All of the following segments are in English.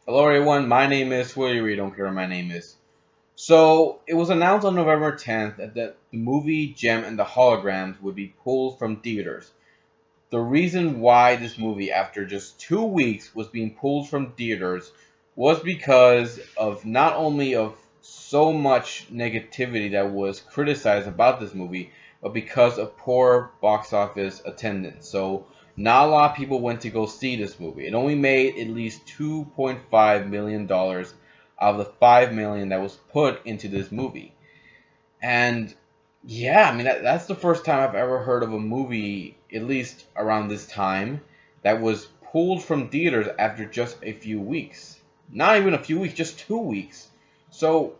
Hello everyone, my name is Willie Reed, don't care what my name is. So, it was announced on November 10th that the movie Gem and the Holograms would be pulled from theaters. The reason why this movie, after just 2 weeks, was being pulled from theaters was because of not only of so much negativity that was criticized about this movie, but because of poor box office attendance. So not a lot of people went to go see this movie. It only made at least $2.5 million out of the 5 million that was put into this movie. And yeah, I mean that's the first time I've ever heard of a movie, at least around this time, that was pulled from theaters after just a few weeks. Not even a few weeks, just 2 weeks. So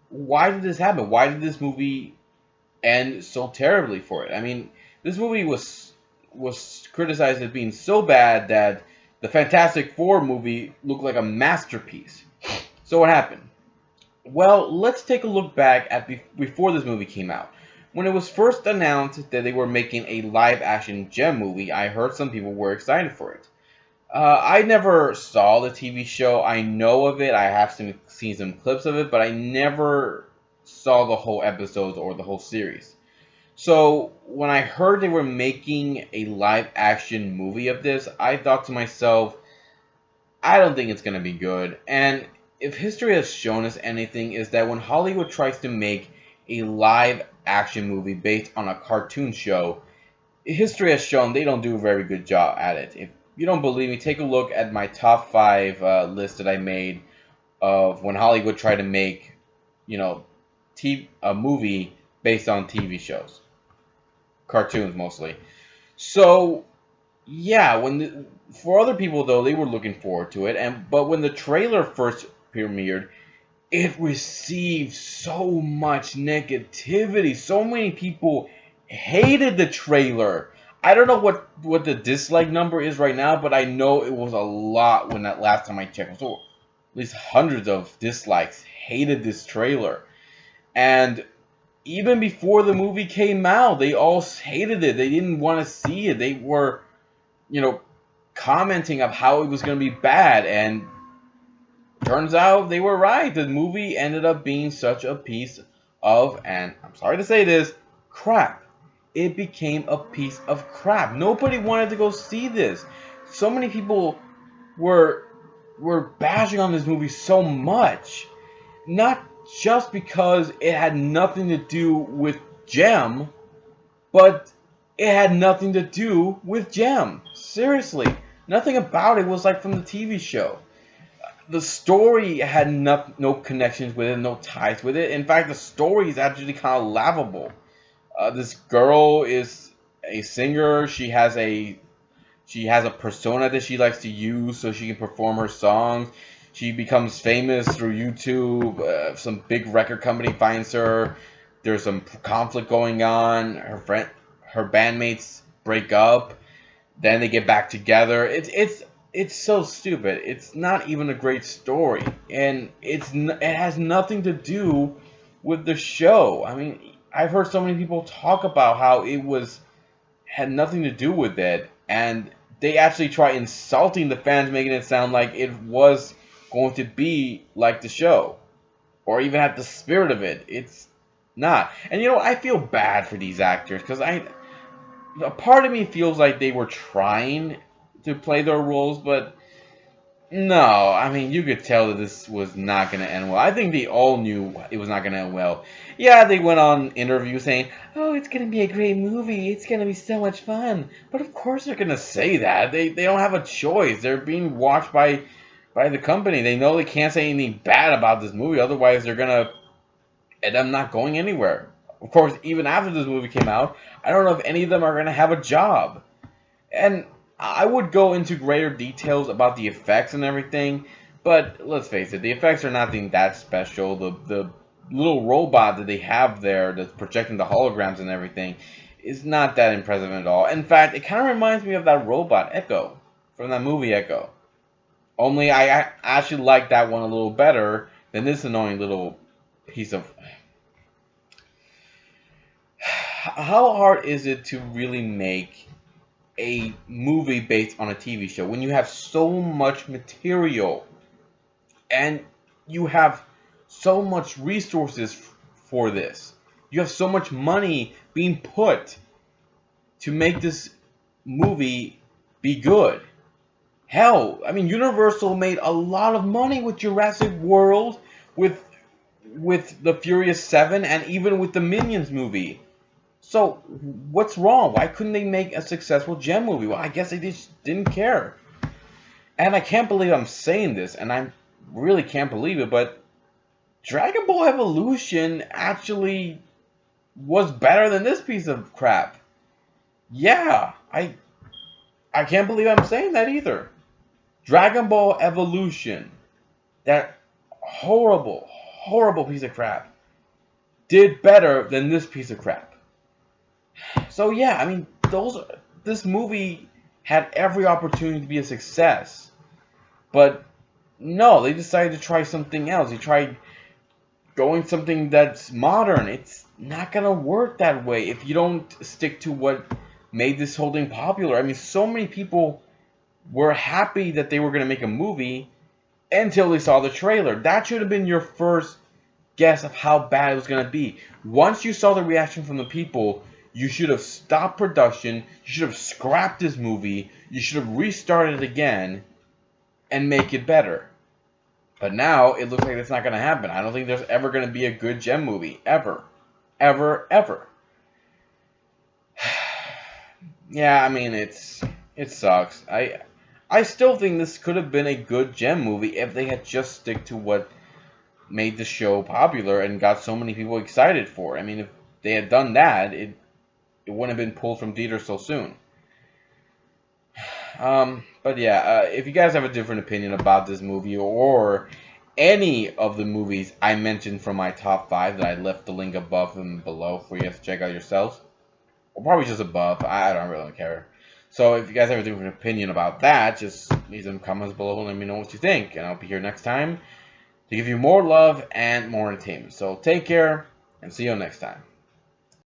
why did this happen? Why did this movie end so terribly for it? I mean, this movie was criticized as being so bad that the Fantastic Four movie looked like a masterpiece. So what happened? Well, let's take a look back at before this movie came out. When it was first announced that they were making a live action Gem movie, I heard some people were excited for it. I never saw the TV show. I know of it. I have seen some clips of it, but I never saw the whole episodes or the whole series. So when I heard they were making a live action movie of this, I thought to myself, I don't think it's going to be good. And if history has shown us anything, is that when Hollywood tries to make a live action movie based on a cartoon show, history has shown they don't do a very good job at it. If you don't believe me, take a look at my top five list that I made of when Hollywood tried to make, you know, a movie based on TV shows, cartoons mostly. So yeah, for other people though, they were looking forward to it, and but when the trailer first premiered, it received so much negativity. So many people hated the trailer. I don't know what the dislike number is right now, but I know it was a lot when that last time I checked. So at least hundreds of dislikes hated this trailer, and even before the movie came out, they all hated it. They didn't want to see it. They were, you know, commenting of how it was going to be bad, and turns out they were right. The movie ended up being such a piece of, and I'm sorry to say this, crap. It became a piece of crap. Nobody wanted to go see this. So many people were were bashing on this movie so much, not just because it had nothing to do with Gem, but it had nothing to do with Gem. Seriously, nothing about it was like from the TV show. The story had no connections with it, no ties with it. In fact, the story is actually kind of laughable. This girl is a singer. She has a persona that she likes to use so she can perform her songs. She becomes famous through YouTube. Some big record company finds her. There's some conflict going on. Her bandmates break up. Then they get back together. It's so stupid. It's not even a great story, and it has nothing to do with the show. I mean, I've heard so many people talk about how it was had nothing to do with it, and they actually try insulting the fans, making it sound like it was going to be like the show, or even have the spirit of it. It's not. And I feel bad for these actors because a part of me feels like they were trying to play their roles, but no, I mean, you could tell that this was not going to end well. I think they all knew it was not going to end well. Yeah, they went on interviews saying, "Oh, it's going to be a great movie. It's going to be so much fun." But of course they're going to say that. They don't have a choice. They're being watched by the company. They know they can't say anything bad about this movie, otherwise they're going to end up not going anywhere. Of course, even after this movie came out, I don't know if any of them are going to have a job. And I would go into greater details about the effects and everything, but let's face it, the effects are nothing that special. The little robot that they have there that's projecting the holograms and everything is not that impressive at all. In fact, it kind of reminds me of that robot Echo from that movie Echo. Only I actually like that one a little better than this annoying little piece of. How hard is it to really make a movie based on a TV show when you have so much material? and you have so much resources for this. You have so much money being put to make this movie be good. Hell, I mean, Universal made a lot of money with Jurassic World, with the Furious 7, and even with the Minions movie. So, what's wrong? Why couldn't they make a successful Gem movie? Well, I guess they just didn't care. And I can't believe I'm saying this, and I really can't believe it, but Dragon Ball Evolution actually was better than this piece of crap. Yeah, I can't believe I'm saying that either. Dragon Ball Evolution, that horrible, horrible piece of crap, did better than this piece of crap. So yeah, I mean, this movie had every opportunity to be a success, but no, they decided to try something else. They tried going something that's modern. It's not gonna work that way if you don't stick to what made this whole thing popular. I mean, so many people were happy that they were gonna make a movie until they saw the trailer. That should have been your first guess of how bad it was gonna be. Once you saw the reaction from the people, you should have stopped production. You should have scrapped this movie. You should have restarted it again and make it better. But now it looks like it's not going to happen. I don't think there's ever going to be a good Gem movie. Ever. Ever. Ever. Yeah, I mean, it sucks. I still think this could have been a good Gem movie if they had just stick to what made the show popular and got so many people excited for it. I mean, if they had done that, it wouldn't have been pulled from theaters so soon. But yeah, if you guys have a different opinion about this movie or any of the movies I mentioned from my top 5 that I left the link above and below for you guys to check out yourselves, or probably just above, I don't really care. So if you guys have a different opinion about that, just leave them comments below and let me know what you think, and I'll be here next time to give you more love and more entertainment. So take care, and see you next time.